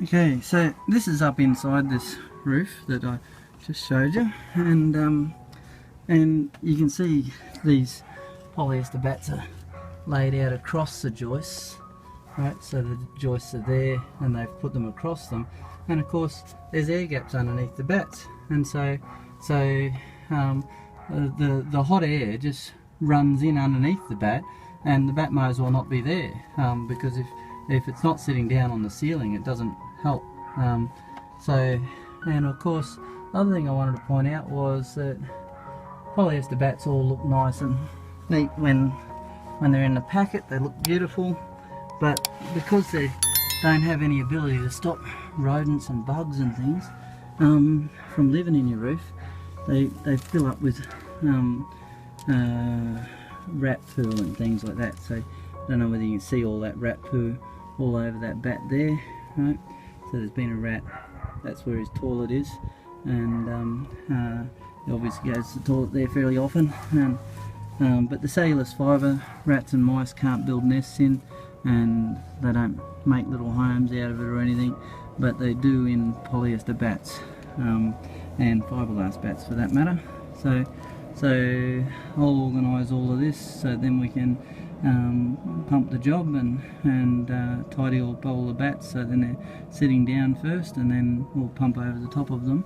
Okay, so this is up inside this roof that I just showed you, and you can see these polyester bats are laid out across the joists, right? So the joists are there, and they've put them across them, and of course there's air gaps underneath the bats, and the hot air just runs in underneath the bat, and the bat may as well not be there, because if it's not sitting down on the ceiling, it doesn't help. And of course, the other thing I wanted to point out was that polyester bats all look nice and neat when they're in the packet. They look beautiful, but because they don't have any ability to stop rodents and bugs and things from living in your roof, they fill up with rat poo and things like that. So I don't know whether you can see all that rat poo all over that bat there, right? So there's been a rat, that's where his toilet is, and he obviously goes to the toilet there fairly often. But the cellulose fibre, rats and mice can't build nests in, and they don't make little homes out of it or anything, but they do in polyester bats, and fiberglass bats for that matter. So I'll organise all of this so then we can pump the job and tidy up all the bats, so then they're sitting down first, and then we'll pump over the top of them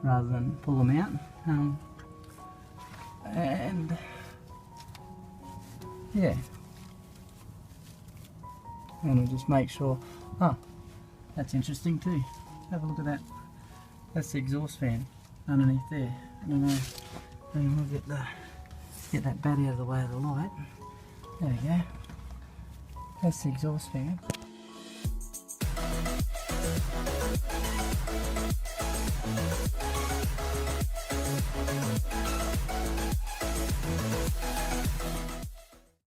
rather than pull them out. And yeah, and we'll just make sure. Oh, that's interesting too. Have a look at that. That's the exhaust fan underneath there. I don't know. Then we'll get that bat out of the way of the light. There we go. That's the exhaust fan.